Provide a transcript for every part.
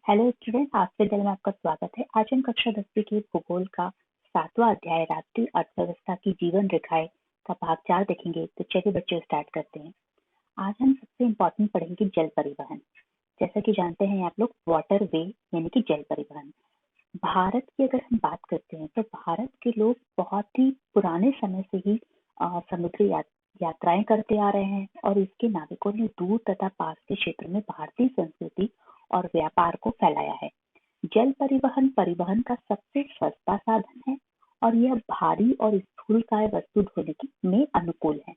Hello student, आज के दिन में आपका स्वागत है। आज हम कक्षा 10वीं के भूगोल का 7वां अध्याय राष्ट्रीय अर्थव्यवस्था की जीवन रेखाएं का भाग 4 देखेंगे। तो चलिए बच्चों स्टार्ट करते हैं। आज हम सबसे इम्पोर्टेंट पढ़ेंगे जल परिवहन। जैसा कि जानते हैं आप लोग, वाटर वे यानी कि जल परिवहन। भारत की अगर हम बात करते हैं तो भारत के लोग बहुत ही पुराने समय से ही समुद्री यात्राएं करते आ रहे हैं और इसके नाविकों ने दूर तथा पास के क्षेत्र में भारतीय संस्कृति और व्यापार को फैलाया है। जल परिवहन परिवहन का सबसे सस्ता साधन है और यह भारी और स्थूलकाय वस्तु ढोने में अनुकूल है।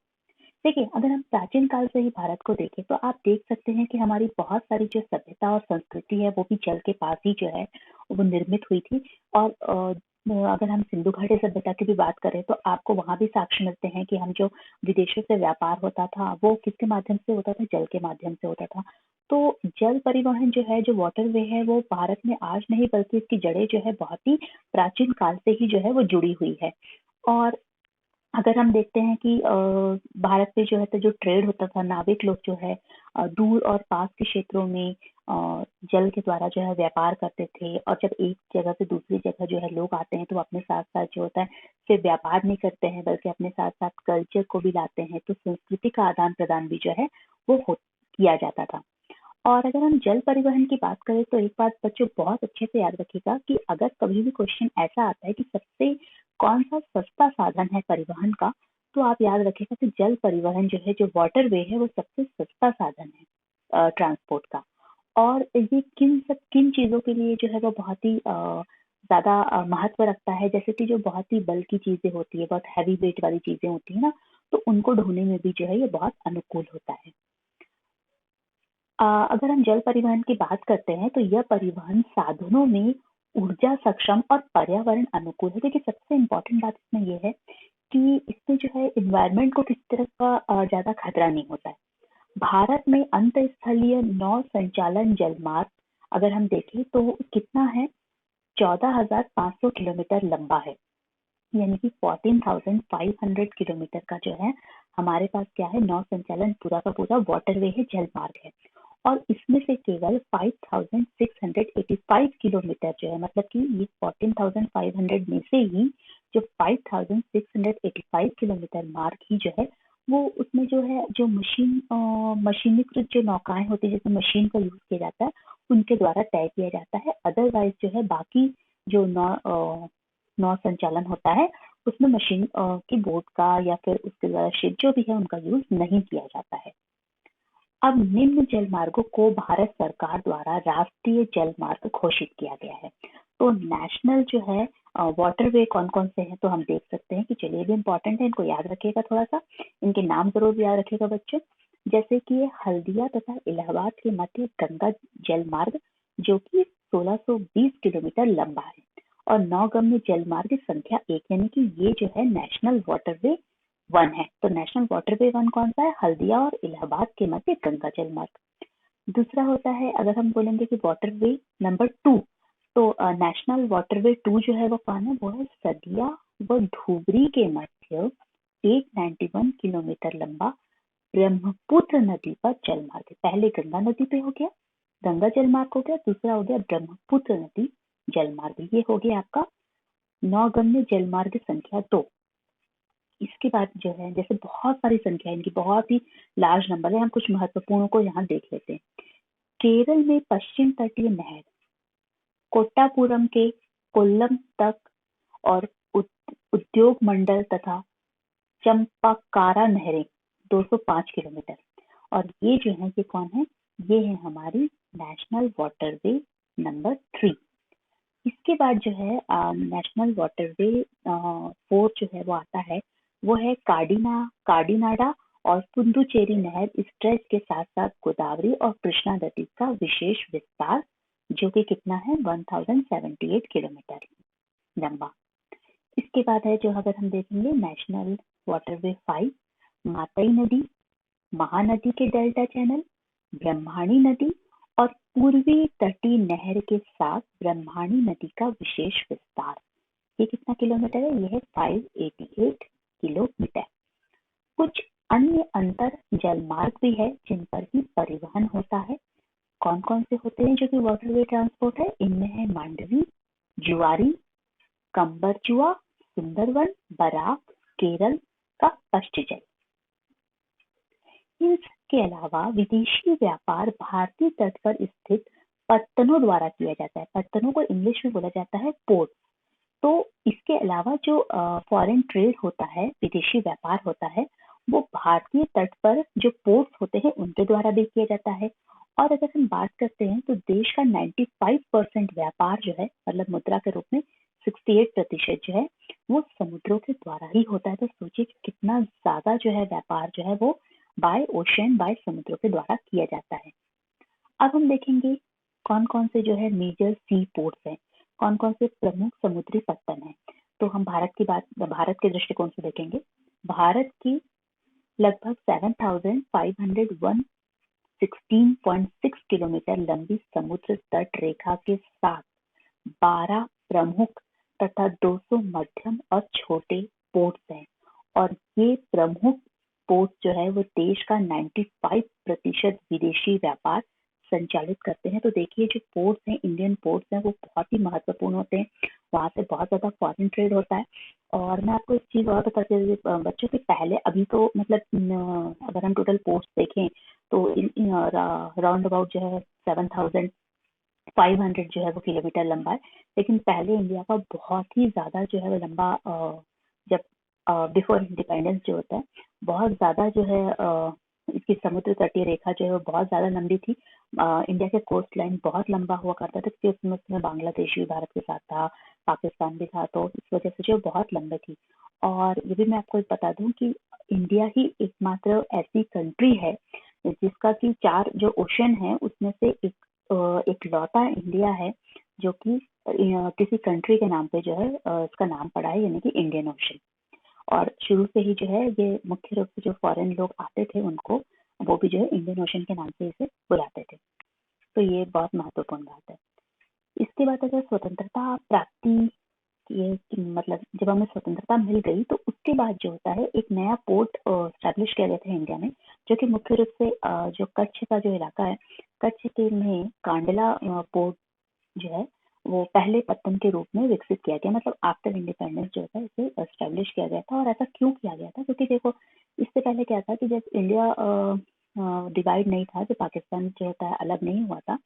देखिए, अगर हम प्राचीन काल से ही भारत को देखें तो आप देख सकते हैं कि हमारी बहुत सारी जो सभ्यता और संस्कृति है वो भी जल के पास ही जो है वो निर्मित हुई थी। और अगर हम सिंधु घाटी सभ्यता की भी बात करें तो आपको वहां भी साक्ष्य मिलते हैं कि हम जो विदेशों से व्यापार होता था वो किसके माध्यम से होता था, जल के माध्यम से होता था। तो जल परिवहन जो है, जो वाटर वे है, वो भारत में आज नहीं बल्कि इसकी जड़ें जो है बहुत ही प्राचीन काल से ही जो है वो जुड़ी हुई है। और अगर हम देखते हैं कि भारत में जो है तो जो ट्रेड होता था, नाविक लोग जो है दूर और पास के क्षेत्रों में जल के द्वारा जो है व्यापार करते थे। और जब एक जगह से दूसरी जगह जो है लोग आते हैं तो अपने साथ साथ जो होता है सिर्फ व्यापार नहीं करते हैं बल्कि अपने साथ साथ कल्चर को भी लाते हैं। तो संस्कृति का आदान प्रदान भी जो है वो किया जाता था। और अगर हम जल परिवहन की बात करें तो एक बात बच्चों बहुत अच्छे से याद रखिएगा कि अगर कभी भी क्वेश्चन ऐसा आता है कि सबसे कौन सा सस्ता साधन है परिवहन का, तो आप याद रखिएगा कि जल परिवहन जो है, जो वाटर वे है, वो सबसे सस्ता साधन है ट्रांसपोर्ट का। और ये किन चीजों के लिए जो है वो बहुत ही ज्यादा महत्व रखता है, जैसे कि जो बहुत ही बल्कि चीजें होती है, बहुत हैवी वेट वाली चीजें होती है ना, तो उनको ढोने में भी जो है ये बहुत अनुकूल होता है। अगर हम जल परिवहन की बात करते हैं तो यह परिवहन साधनों में ऊर्जा सक्षम और पर्यावरण अनुकूल है। देखिए, सबसे इम्पोर्टेंट बात इसमें यह है कि इसमें जो है इन्वायरमेंट को किसी तरह का ज्यादा खतरा नहीं होता है। भारत में अंतःस्थलीय नौ संचालन जलमार्ग अगर हम देखें तो कितना है, 14,500 किलोमीटर लंबा है। यानी कि 14,500 किलोमीटर का जो है हमारे पास क्या है, नौ संचालन पूरा का पूरा वाटरवे है, जल मार्ग है। और इसमें से केवल 5,685 किलोमीटर जो है, मतलब कि ये 14,500 में से ही जो 5,685 किलोमीटर मार्ग ही जो है वो उसमें जो है जो मशीनीकृत जो नौकाएं होती है जिसमें मशीन का यूज किया जाता है उनके द्वारा तय किया जाता है। अदरवाइज जो है बाकी जो नौ संचालन होता है उसमें मशीन की बोट का या फिर उसके द्वारा शिप जो भी है उनका यूज नहीं किया जाता है। अब निम्न जल मार्गों को भारत सरकार द्वारा राष्ट्रीय जल मार्ग घोषित किया गया है। तो नेशनल जो है वाटरवे कौन कौन से हैं तो हम देख सकते हैं कि चलिए भी इम्पोर्टेंट है, इनको याद रखिएगा, थोड़ा सा इनके नाम जरूर याद रखिएगा बच्चों। जैसे कि ये हल्दिया तथा इलाहाबाद के मध्य गंगा जल मार्ग जो कि 1620 किलोमीटर लंबा है। और नौगम्य जल मार्ग संख्या 1 यानी कि ये जो है नेशनल वाटरवे 1 है। तो नेशनल वाटरवे 1 कौन सा है, हल्दिया और इलाहाबाद के मध्य गंगा जल मार्ग। दूसरा होता है, अगर हम बोलेंगे कि वाटरवे नंबर 2, तो नेशनल वाटरवे 2 जो है वो कौन है, वो है सदिया व धुबरी के मध्य 891 किलोमीटर लंबा ब्रह्मपुत्र नदी पर जल मार्ग है। पहले गंगा नदी पे हो गया, गंगा जल मार्ग हो गया, दूसरा हो गया ब्रह्मपुत्र नदी जल मार्ग। ये हो गया आपका नौगम्य जल मार्ग संख्या 2। इसके बाद जो है जैसे बहुत सारी संख्या है इनकी, बहुत ही लार्ज नंबर है, हम कुछ महत्वपूर्ण को यहाँ देख लेते हैं। केरल में पश्चिम तटीय नहर कोट्टापुरम के कोल्लम तक और उद्योग मंडल तथा चंपाकारा नहरें 205 किलोमीटर। और ये जो है ये कौन है, ये है हमारी नेशनल वाटरवे नंबर 3। इसके बाद जो है नेशनल वाटरवे 4 जो है वो आता है, वो है कार्डिनाडा और पुदुचेरी नहर स्ट्रेच के साथ साथ गोदावरी और कृष्णा नदी का विशेष विस्तार जो कि कितना है 1078 किलोमीटर लंबा। इसके बाद है जो अगर हम देखेंगे नेशनल वाटरवे 5, मातई नदी, महानदी के डेल्टा चैनल, ब्रह्माणी नदी और पूर्वी तटीय नहर के साथ ब्रह्माणी नदी का विशेष विस्तार। ये कितना किलोमीटर है, यह है 588 किलोमीटर। कुछ अन्य अंतर जल मार्ग भी है जिन पर भी परिवहन होता है। कौन कौन से होते हैं जो कि वाटरवे ट्रांसपोर्ट है? इनमें है मांडवी, जुआरी, कंबरजुआ, सुंदरवन, बराक, केरल का पश्चिम। इसके अलावा विदेशी व्यापार भारतीय तट पर स्थित पत्तनों द्वारा किया जाता है। पत्तनों को इंग्लिश में बोला जाता है पोर्ट। तो इसके अलावा जो फॉरेन ट्रेड होता है, विदेशी व्यापार होता है, वो भारतीय तट पर जो पोर्ट्स होते हैं उनके द्वारा भी किया जाता है। और अगर हम बात करते हैं तो देश का 95% व्यापार जो है, मतलब मुद्रा के रूप में 68% जो है वो समुद्रों के द्वारा ही होता है। तो सोचिए कितना ज्यादा जो है व्यापार जो है वो बाय ओशन, बाय समुद्रों के द्वारा किया जाता है। अब हम देखेंगे कौन कौन से जो है मेजर सी पोर्ट्स हैं, कौन कौन से प्रमुख समुद्री पत्तन हैं। तो हम भारत के दृष्टिकोण से देखेंगे। भारत की लगभग 7,516.6 किलोमीटर लंबी समुद्र तट रेखा के साथ 12 प्रमुख तथा 200 मध्यम और छोटे पोर्ट्स हैं। और ये प्रमुख पोर्ट जो है वो देश का 95% विदेशी व्यापार संचालित करते हैं। तो देखिए जो पोर्ट्स हैं, इंडियन पोर्ट्स हैं, वो बहुत ही महत्वपूर्ण होते हैं। वहां से बहुत ज्यादा फॉरेन ट्रेड होता है। और मैं आपको एक चीज और बताती हूँ बच्चों के, पहले अभी तो मतलब अगर हम टोटल पोर्ट्स देखें तो राउंड अबाउट जो है 7,500 जो है वो किलोमीटर लंबा है। लेकिन पहले इंडिया का बहुत ही ज्यादा जो है वो लंबा, जब बिफोर इंडिपेंडेंस जो होता है, बहुत ज्यादा जो है इसकी समुद्र तटीय रेखा जो है वो बहुत ज्यादा लंबी थी। इंडिया के कोस्ट लाइन बहुत लंबा हुआ करता था क्योंकि उसमें बांग्लादेश भी भारत के साथ था, पाकिस्तान भी था, तो इस वजह से जो बहुत लंबे थी। और ये भी मैं आपको बता दूं कि इंडिया ही एकमात्र ऐसी कंट्री है जिसका कि 4 जो ओशन है उसमें से एक लौता इंडिया है जो कि किसी कंट्री के नाम पे जो है इसका नाम पड़ा है, यानी कि इंडियन ओशन। और शुरू से ही जो है ये मुख्य रूप से जो फॉरेन लोग आते थे उनको वो भी जो है इंडियन ओशन के नाम से इसे बुलाते थे। तो ये बहुत महत्वपूर्ण बात है। इसके बाद अगर स्वतंत्रता प्राप्ति, ये मतलब जब हमें स्वतंत्रता मिल गई तो उसके बाद जो होता है एक नया पोर्ट स्टैब्लिश किया गया था इंडिया में, जो कि मुख्य रूप से जो कच्छ का जो इलाका है, कच्छ के में कांडला पोर्ट जो है वो पहले पत्तन के रूप में विकसित किया गया। मतलब आफ्टर इंडिपेंडेंस जो था इसे एस्टेब्लिश किया गया था। और ऐसा क्यों किया गया था? क्योंकि देखो इससे पहले क्या था कि जब इंडिया डिवाइड नहीं था, जो पाकिस्तान जो होता है अलग नहीं हुआ था,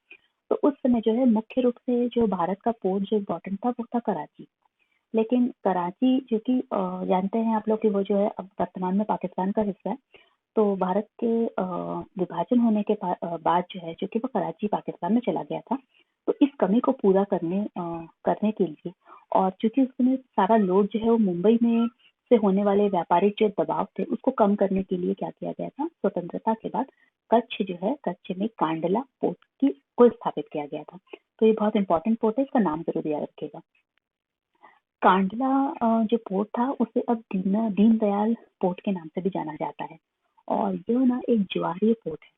तो उस समय जो है मुख्य रूप से जो भारत का पोर्ट जो इम्पोर्टेंट था वो था कराची। लेकिन कराची चूंकि जानते हैं आप लोग कि वो जो है अब वर्तमान में पाकिस्तान का हिस्सा है, तो भारत के विभाजन होने के बाद जो है जो कि वो कराची पाकिस्तान में चला गया था। तो इस कमी को पूरा करने के लिए, और चूंकि उसमें सारा लोड जो है वो मुंबई में से होने वाले व्यापारिक जो दबाव थे उसको कम करने के लिए क्या किया गया था, स्वतंत्रता के बाद कच्छ जो है, कच्छ में कांडला पोर्ट की को स्थापित किया गया था। तो ये बहुत इंपॉर्टेंट पोर्ट है, इसका नाम जरूर याद रखेगा। कांडला जो पोर्ट था उसे अब दीनदयाल पोर्ट के नाम से भी जाना जाता है। और यह ना एक ज्वारीय पोर्ट है।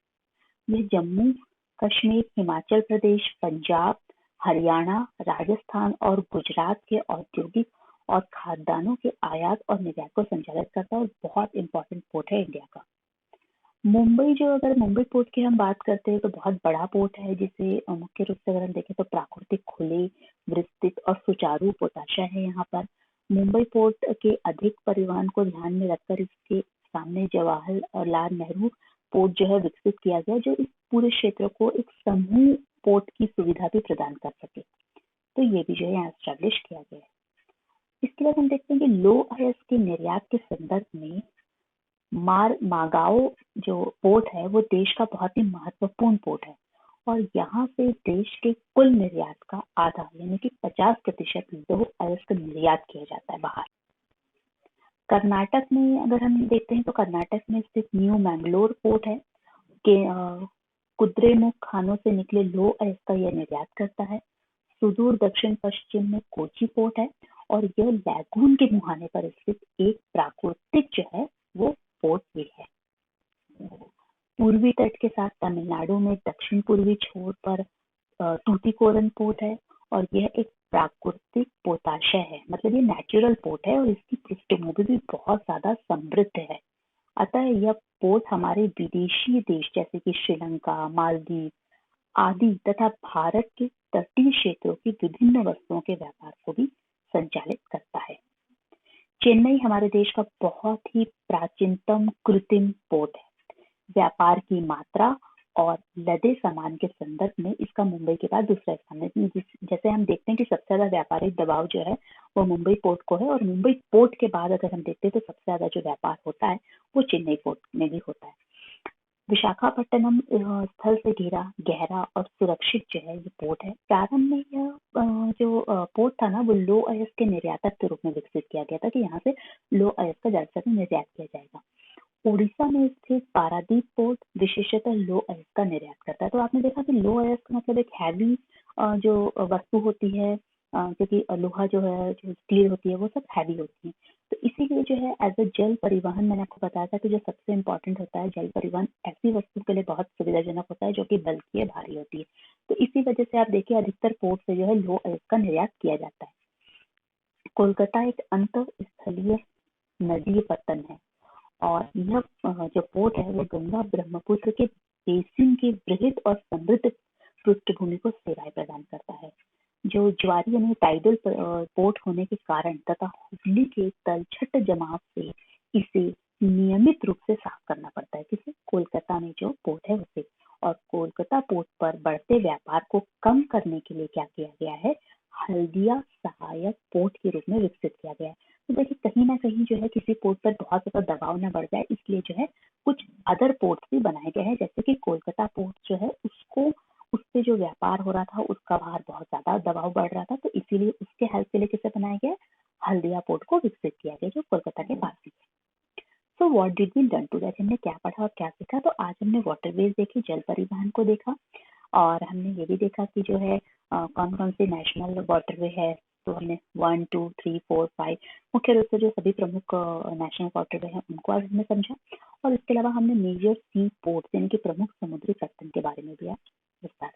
यह जम्मू कश्मीर, हिमाचल प्रदेश, पंजाब, हरियाणा, राजस्थान और गुजरात के औद्योगिक और खाद्यान्नों के आयात और निर्यात को संचालित करता है और बहुत इंपॉर्टेंट पोर्ट है इंडिया का। अगर मुंबई पोर्ट की हम बात करते हैं तो बहुत बड़ा पोर्ट है, जिसे मुख्य रूप से अगर हम देखें तो प्राकृतिक, खुले, विस्तृत और सुचारू पोताशय है। यहाँ पर मुंबई पोर्ट के अधिक परिवहन को ध्यान में रखकर इसके सामने जवाहरलाल नेहरू पोर्ट जो है विकसित किया गया, जो इस पूरे क्षेत्र को एक समूह पोर्ट की सुविधा भी प्रदान कर सके। तो ये भी जो है यहाँ एस्टेब्लिश किया गया है। इसके बाद हम देखते हैं कि लो आयास के निर्यात के संदर्भ में मागाओ जो पोर्ट है वो देश का बहुत ही महत्वपूर्ण पोर्ट है। और यहाँ से देश के कुल निर्यात का आधा यानी कि 50% लौह अयस्क का निर्यात किया जाता है बाहर। कर्नाटक में अगर हम देखते हैं तो कर्नाटक में स्थित न्यू मैंगलोर पोर्ट है के कुद्रेमुख खानों से निकले लौह अयस्क का यह निर्यात करता है। सुदूर दक्षिण पश्चिम में कोची पोर्ट है और यह लैगून के मुहाने पर स्थित एक प्राकृतिक जो है वो पोर्ट भी है। पूर्वी तट के साथ तमिलनाडु में दक्षिण पूर्वी छोर पर टूटीकोरन पोर्ट है और यह एक प्राकृतिक पोताशय है, मतलब ये नेचुरल पोर्ट है और इसकी पृष्ठभूमि भी बहुत ज्यादा समृद्ध है। अतः यह पोर्ट हमारे विदेशी देश जैसे कि श्रीलंका, मालदीव आदि तथा भारत के तटीय क्षेत्रों की विभिन्न वस्तुओं के व्यापार को भी संचालित करता है। चेन्नई हमारे देश का बहुत ही प्राचीनतम कृत्रिम पोर्ट है। व्यापार की मात्रा और लदे सामान के संदर्भ में इसका मुंबई के बाद दूसरा स्थान है। जैसे हम देखते हैं कि सबसे ज्यादा व्यापारिक दबाव जो है वो मुंबई पोर्ट को है, और मुंबई पोर्ट के बाद अगर हम देखते हैं तो सबसे ज्यादा जो व्यापार होता है वो चेन्नई पोर्ट में भी होता है। विशाखापट्टनम स्थल से घिरा गहरा और सुरक्षित जो है ये पोर्ट है। प्रारंभ में यह जो पोर्ट था ना वो लो अयस्क के निर्यातक के रूप में विकसित किया गया था कि यहाँ से लो अयस्क का ज्यादा से निर्यात किया जाएगा। उड़ीसा में स्थित पारादीप पोर्ट विशेषतः लो अयस्क का निर्यात करता है। तो आपने देखा कि लो अयस्क मतलब एक हैवी जो वस्तु होती है, क्योंकि लोहा जो है, जो स्टील होती है वो सब हैवी होती है। तो इसीलिए जो है एज अ जल परिवहन, मैंने आपको बताया था कि जो सबसे इम्पोर्टेंट होता है जल परिवहन ऐसी वस्तु के लिए बहुत सुविधाजनक होता है जो कि बल्कि भारी होती है। तो इसी वजह से आप देखिए अधिकतर पोर्ट से जो है लो अयस्क का निर्यात किया जाता है। कोलकाता एक अंतर स्थलीय नदी पत्तन है, और यह जो पोर्ट है वो गंगा ब्रह्मपुत्र के बेसिन की वृहद और समृद्ध पृष्ठभूमि को सेवाएं प्रदान करता है। जो ज्वारी यानी टाइडल पोर्ट होने के कारण तथा हुगली के तलछट जमाव से इसे नियमित रूप से साफ करना पड़ता है। किसे? कोलकाता में जो पोर्ट है उसे। और कोलकाता पोर्ट पर बढ़ते व्यापार को कम करने के लिए क्या किया गया है? हल्दिया सहायक पोर्ट के रूप में विकसित किया गया है। तो देखिए कहीं ना कहीं जो है किसी पोर्ट पर बहुत ज्यादा दबाव न बढ़ जाए, इसलिए जो है कुछ अदर पोर्ट भी बनाए गए हैं, जैसे कि कोलकाता पोर्ट जो है उसको, उससे जो व्यापार हो रहा था उसका बाहर बहुत ज्यादा दबाव बढ़ रहा था, तो इसीलिए उसके हेल्प के लिए किसे बनाया गया? हल्दिया पोर्ट को विकसित किया गया जो कोलकाता के पास ही है। So what did we learn today? हमने क्या पढ़ा और क्या सीखा? तो आज हमने वाटरवेज देखी, जल परिवहन को देखा, और हमने ये भी देखा कि जो है कौन कौन से नेशनल वाटरवे है। तो हमने 1 2 3 4 5 मुख्य रूप से जो सभी प्रमुख नेशनल वाटरवे हैं उनको आज हमने समझा। और इसके अलावा हमने मेजर सी पोर्ट यानी कि प्रमुख समुद्री पत्तन के बारे में भी आज विस्तार